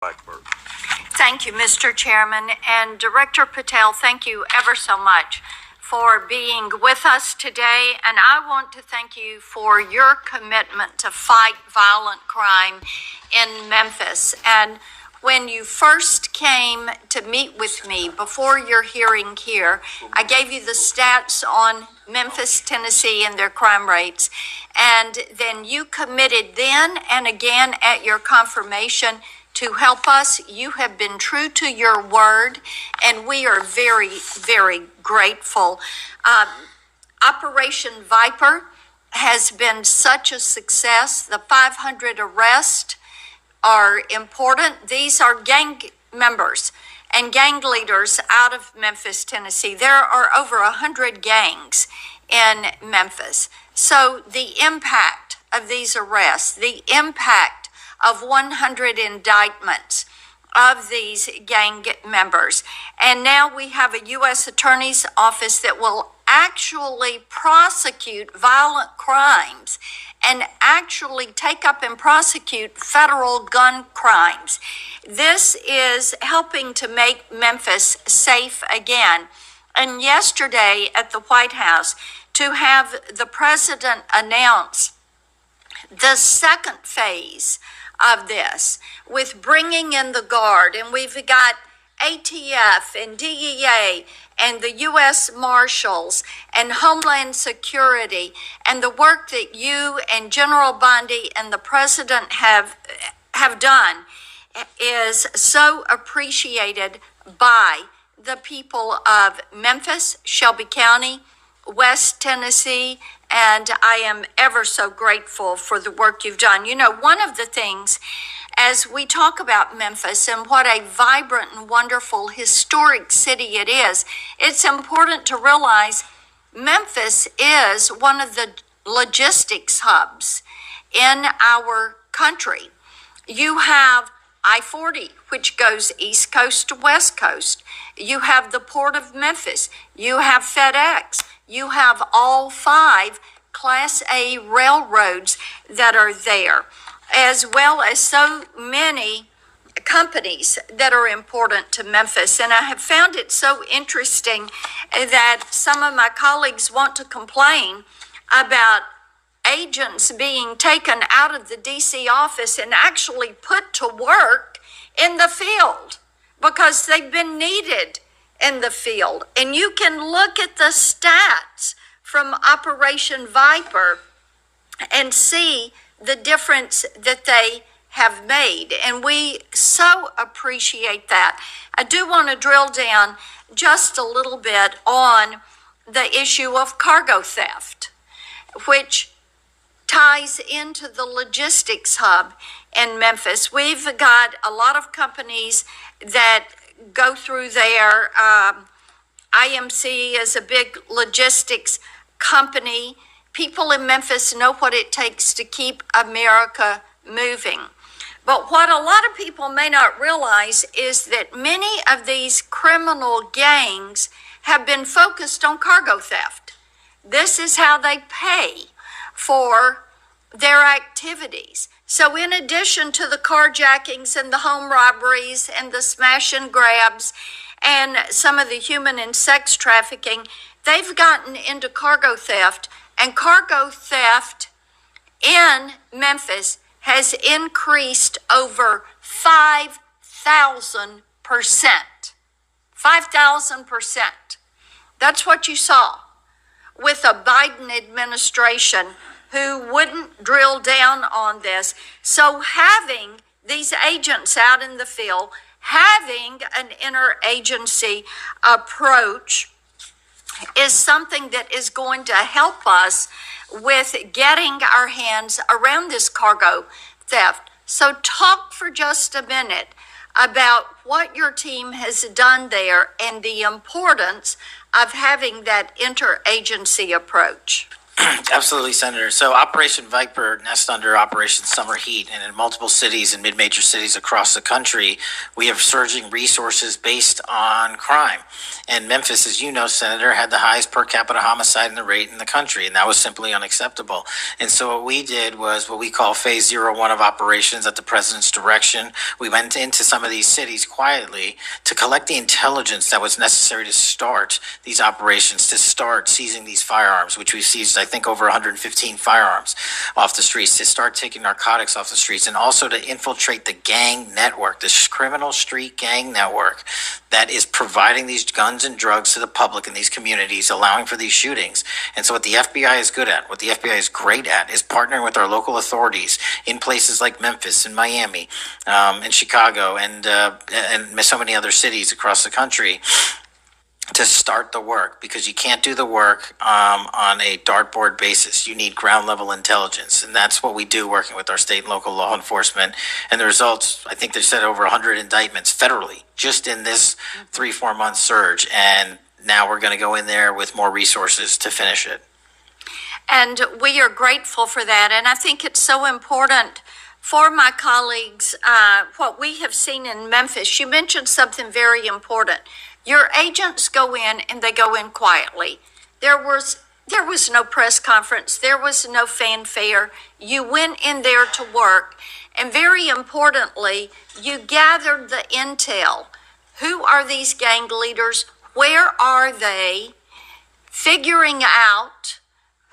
Blackburn. Thank you, Mr. Chairman. And Director Patel, thank you ever so much for being with us today. And I want to thank you for your commitment to fight violent crime in Memphis. And when you first came to meet with me before your hearing here, I gave you the stats on Memphis, Tennessee, and their crime rates. And then you committed then and again at your confirmation to help us. You have been true to your word, and we are very, very grateful. Operation Viper has been such a success. The 500 arrests are important. These are gang members and gang leaders out of Memphis, Tennessee. There are over 100 gangs in Memphis. So the impact of these arrests, the impact of 100 indictments of these gang members. And now we have a U.S. Attorney's Office that will actually prosecute violent crimes and actually take up and prosecute federal gun crimes. This is helping to make Memphis safe again. And yesterday at the White House, to have the president announce the second phase of this with bringing in the Guard, and we've got ATF and DEA and the U.S. Marshals and Homeland Security, and the work that you and General Bondi and the President have done is so appreciated by the people of Memphis, Shelby County, West Tennessee, and I am ever so grateful for the work you've done. You know, one of the things as we talk about Memphis and what a vibrant and wonderful historic city it is, it's important to realize Memphis is one of the logistics hubs in our country. You have I-40, which goes East Coast to West Coast. You have the Port of Memphis. You have FedEx. You have all 5 Class A railroads that are there, as well as so many companies that are important to Memphis. And I have found it so interesting that some of my colleagues want to complain about agents being taken out of the DC office and actually put to work in the field because they've been needed in the field. And you can look at the stats from Operation Viper and see the difference that they have made. And we so appreciate that. I do want to drill down just a little bit on the issue of cargo theft, which ties into the logistics hub in Memphis. We've got a lot of companies that go through there. IMC is a big logistics company. People in Memphis know what it takes to keep America moving. But what a lot of people may not realize is that many of these criminal gangs have been focused on cargo theft. This is how they pay for their activities. So in addition to the carjackings and the home robberies and the smash and grabs and some of the human and sex trafficking, they've gotten into cargo theft. And cargo theft in Memphis has increased over 5,000%. 5,000%. That's what you saw with a Biden administration who wouldn't drill down on this. So having these agents out in the field, having an interagency approach is something that is going to help us with getting our hands around this cargo theft. So talk for just a minute about what your team has done there and the importance of having that interagency approach. Absolutely, Senator. So Operation Viper nests under Operation Summer Heat, and in multiple cities and mid-major cities across the country, we have surging resources based on crime. And Memphis, as you know, Senator, had the highest per capita homicide rate in the country, and that was simply unacceptable. And so what we did was what we call Phase 01 of operations at the President's direction. We went into some of these cities quietly to collect the intelligence that was necessary to start these operations, to start seizing these firearms, which we've seized, I think, over 115 firearms off the streets, to start taking narcotics off the streets, and also to infiltrate the gang network, this criminal street gang network that is providing these guns and drugs to the public in these communities, allowing for these shootings. And so what the FBI is good at, what the FBI is great at, is partnering with our local authorities in places like Memphis and Miami, and Chicago, and so many other cities across the country, to start the work, because you can't do the work on a dartboard basis. You need ground level intelligence, and that's what we do working with our state and local law enforcement. And the results, I think they said over 100 indictments federally just in this 3-4 month surge, and now we're going to go in there with more resources to finish it. And we are grateful for that, and I think it's so important for my colleagues, what we have seen in Memphis. You mentioned something very important. Your agents go in and they go in quietly. There was no press conference. There was no fanfare. You went in there to work. And very importantly, you gathered the intel. Who are these gang leaders? Where are they? Figuring out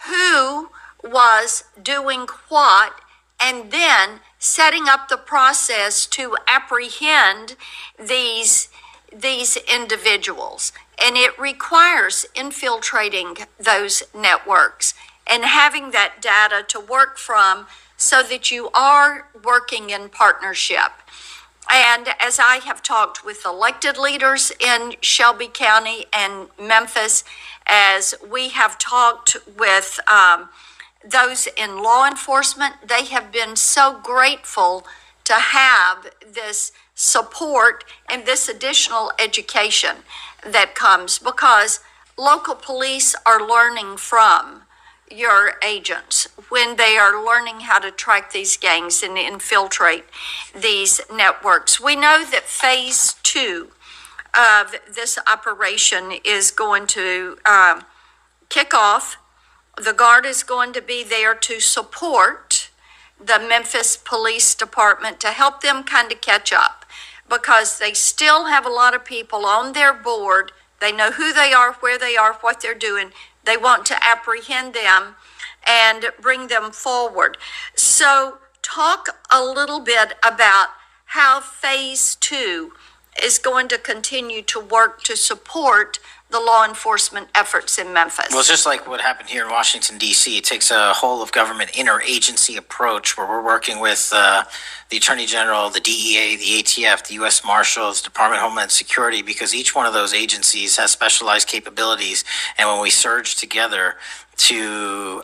who was doing what, and then setting up the process to apprehend these individuals. And it requires infiltrating those networks and having that data to work from, so that you are working in partnership. And as I have talked with elected leaders in Shelby County and Memphis, as we have talked with those in law enforcement, they have been so grateful to have this support and this additional education that comes, because local police are learning from your agents when they are learning how to track these gangs and infiltrate these networks. We know that phase 2 of this operation is going to kick off. The Guard is going to be there to support the Memphis Police Department, to help them kind of catch up, because they still have a lot of people on their board. They know who they are, where they are, what they're doing. They want to apprehend them and bring them forward. So talk a little bit about how phase 2 is going to continue to work to support the law enforcement efforts in Memphis. Well, it's just like what happened here in Washington, D.C. It takes a whole of government interagency approach where we're working with the Attorney General, the DEA, the ATF, the U.S. Marshals, Department of Homeland Security, because each one of those agencies has specialized capabilities. And when we surge together to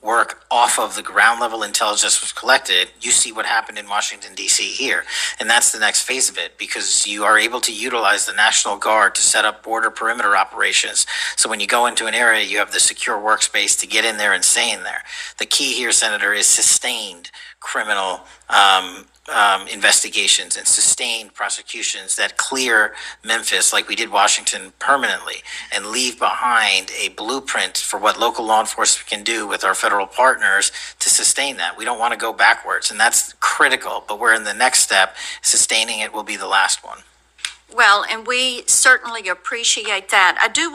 work off of the ground level intelligence was collected, you see what happened in Washington, D.C. here. And that's the next phase of it, because you are able to utilize the National Guard to set up border perimeter operations. So when you go into an area, you have the secure workspace to get in there and stay in there. The key here, Senator, is sustained criminal investigations and sustained prosecutions that clear Memphis, like we did Washington, permanently, and leave behind a blueprint for what local law enforcement can do with our federal partners to sustain that. We don't want to go backwards, and that's critical, but we're in the next step. Sustaining it will be the last one. Well, and we certainly appreciate that. I do